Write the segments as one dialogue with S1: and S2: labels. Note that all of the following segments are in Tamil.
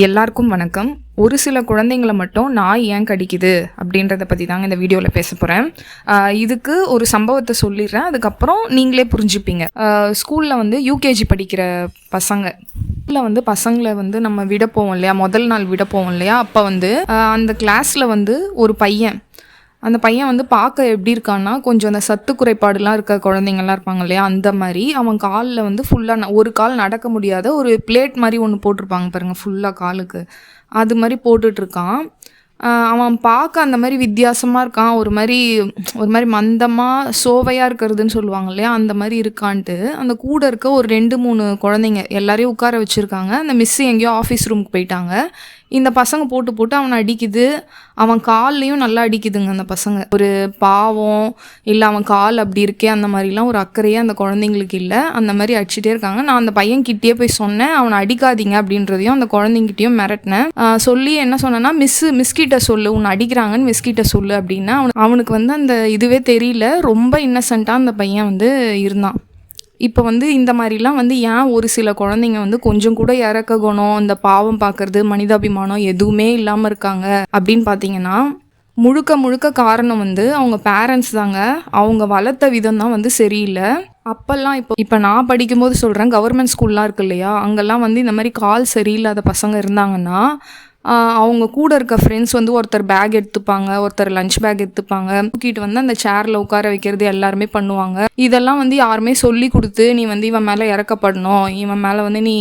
S1: எல்லாருக்கும் வணக்கம். ஒரு சில குழந்தைங்களை மட்டும் நாய் ஏன் கடிக்குது அப்படின்றத பற்றி தாங்க இந்த வீடியோவில் பேச போகிறேன். இதுக்கு ஒரு சம்பவத்தை சொல்லிடுறேன், அதுக்கப்புறம் நீங்களே புரிஞ்சுப்பீங்க. ஸ்கூலில் வந்து யூகேஜி படிக்கிற பசங்களை நம்ம விட போவோம் இல்லையா, முதல் நாள் விட போவோம் இல்லையா, அப்போ வந்து அந்த கிளாஸில் வந்து ஒரு அந்த பையன் வந்து பார்க்க எப்படி இருக்கான்னா, கொஞ்சம் அந்த சத்து குறைபாடுலாம் இருக்க குழந்தைங்கள்லாம் இருப்பாங்க இல்லையா, அந்த மாதிரி அவன் காலில் வந்து ஃபுல்லாக ஒரு கால் நடக்க முடியாத ஒரு பிளேட் மாதிரி ஒன்று போட்டிருப்பாங்க பாருங்கள், ஃபுல்லாக காலுக்கு அது மாதிரி போட்டுட்ருக்கான். அவன் பார்க்க அந்த மாதிரி வித்தியாசமாக இருக்கான், ஒரு மாதிரி மந்தமாக சோவையாக இருக்கிறதுன்னு சொல்லுவாங்க இல்லையா, அந்த மாதிரி இருக்கான்ட்டு அந்த கூட இருக்க ஒரு 2-3 குழந்தைங்க எல்லாரையும் உட்கார வச்சுருக்காங்க. அந்த மிஸ்ஸு எங்கேயோ ஆஃபீஸ் ரூமுக்கு போயிட்டாங்க. இந்த பசங்க போட்டு அவனை அடிக்குது, அவன் கால்லையும் நல்லா அடிக்குதுங்க அந்த பசங்க. ஒரு பாவம் இல்லை அவன் கால் அப்படி இருக்கே அந்த மாதிரிலாம் ஒரு அக்கறையே அந்த குழந்தைங்களுக்கு இல்லை, அந்த மாதிரி அடிச்சுட்டே இருக்காங்க. நான் அந்த பையன்கிட்டயே போய் சொன்னேன், அவனை அடிக்காதீங்க அப்படின்றதையும் அந்த குழந்தைங்கிட்டையும் மிரட்டினேன். சொல்லி என்ன சொன்னேன்னா, மிஸ்கிட்ட சொல்லு, உன்னை அடிக்கிறாங்கன்னு மிஸ்கிட்ட சொல்லு அப்படின்னா அவனுக்கு வந்து அந்த இதுவே தெரியல, ரொம்ப இன்னசென்ட்டாக அந்த பையன் வந்து இருந்தான். இப்போ வந்து இந்த மாதிரிலாம் வந்து ஏன் ஒரு சில குழந்தைங்க வந்து கொஞ்சம் கூட இறக்க குணம், இந்த பாவம் பார்க்கறது, மனிதாபிமானம் எதுவுமே இல்லாமல் இருக்காங்க அப்படின்னு பார்த்தீங்கன்னா, முழுக்க காரணம் வந்து அவங்க பேரண்ட்ஸ் தாங்க. அவங்க வளர்த்த விதம் தான் வந்து சரியில்லை. அப்போல்லாம் இப்போ நான் படிக்கும்போது சொல்கிறேன், கவர்மெண்ட் ஸ்கூல்லாம் இருக்கு இல்லையா, அங்கெல்லாம் வந்து இந்த மாதிரி கால் சரியில்லாத பசங்க இருந்தாங்கன்னா அவங்க கூட இருக்க ஃப்ரெண்ட்ஸ் வந்து ஒருத்தர் பேக் எடுத்துப்பாங்க, ஒருத்தர் லஞ்ச் பேக் எடுத்துப்பாங்க, தூக்கிட்டு வந்து அந்த சேரில் உட்கார வைக்கிறது எல்லாருமே பண்ணுவாங்க. இதெல்லாம் வந்து யாருமே சொல்லி கொடுத்து நீ வந்து இவன் மேலே இறக்கப்படணும், இவன் மேலே வந்து நீ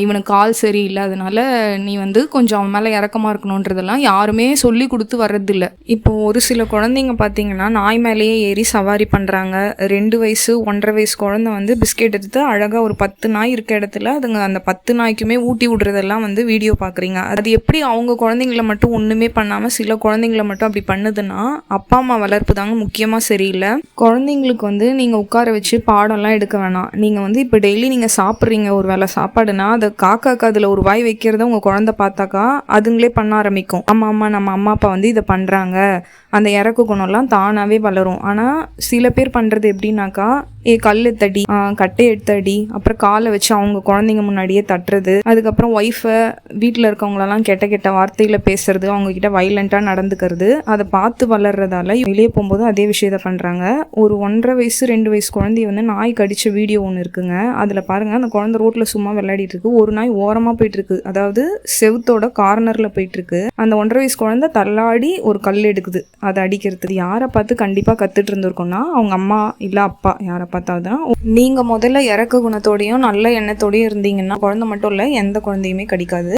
S1: இவனுக்கு கால் சரியில்லை அதனால நீ வந்து கொஞ்சம் அவன் மேலே இறக்கமாக இருக்கணுன்றதெல்லாம் யாருமே சொல்லி கொடுத்து வர்றதில்ல. இப்போ ஒரு சில குழந்தைங்க பார்த்தீங்கன்னா நாய் மேலேயே ஏறி சவாரி பண்ணுறாங்க. 2 வயசு 1.5 வயசு குழந்தை வந்து பிஸ்கெட் எடுத்து அழகாக ஒரு 10 நாய் இருக்க இடத்துல அதுங்க அந்த 10 நாய்க்குமே ஊட்டி விடுறதெல்லாம் வந்து வீடியோ பார்க்குறீங்க. அது எப்படி அவங்க குழந்தைங்கள மட்டும் ஒன்றுமே பண்ணாமல் சில குழந்தைங்கள மட்டும் அப்படி பண்ணுதுன்னா, அப்பா அம்மா வளர்ப்பு தாங்க முக்கியமாக சரியில்லை. குழந்தைங்களுக்கு வந்து நீங்கள் உட்கார வச்சு பாடம்லாம் எடுக்க வேணாம். நீங்கள் வந்து இப்போ டெய்லி நீங்கள் சாப்பிட்றீங்க ஒரு வேளை சாப்பாடுனா, அதை காக்காக்கு அதில் ஒரு வாய் வைக்கிறத உங்கள் குழந்தை பார்த்தாக்கா அதுங்களே பண்ண ஆரம்பிக்கும். ஆமாம் நம்ம அம்மா அப்பா வந்து இதை பண்ணுறாங்க, அந்த இறக்கு குணம்லாம் தானாகவே வளரும். ஆனால் சில பேர் பண்ணுறது எப்படின்னாக்கா, கல் எடுத்தடி, கட்டை எடுத்தடி, அப்புறம் காலை வச்சு அவங்க குழந்தைங்க முன்னாடியே தட்டுறது, அதுக்கப்புறம் ஒய்ஃபை வீட்டில் இருக்கவங்களெல்லாம் கெட்ட வார்த்தையில் பேசுறது, அவங்கக்கிட்ட வைலண்ட்டாக நடந்துக்கிறது, அதை பார்த்து வளர்றதால வெளியே போகும்போது அதே விஷயத்த பண்ணுறாங்க. ஒரு 1.5 வயசு 2 வயசு குழந்தைய வந்து நாய் கடித்த வீடியோ ஒன்று இருக்குங்க. அதில் பாருங்கள், அந்த குழந்தை ரோட்டில் சும்மா விளையாடிட்டு இருக்கு, ஒரு நாய் ஓரமாக போயிட்டுருக்கு, அதாவது செவுத்தோட கார்னரில் போயிட்டுருக்கு. அந்த 1.5 வயசு குழந்தை தள்ளாடி ஒரு கல் எடுக்குது, அதை அடிக்கிறது. யாரை பார்த்து கண்டிப்பாக கற்றுட்டு இருந்திருக்கோன்னா அவங்க அம்மா இல்லை அப்பா, யாரை பார்த்தாதான். நீங்கள் முதல்ல இறக்க குணத்தோடையும் நல்ல எண்ணத்தோடையும் இருந்தீங்கன்னா குழந்தை மட்டும் இல்லை எந்த குழந்தையுமே கடிக்காது.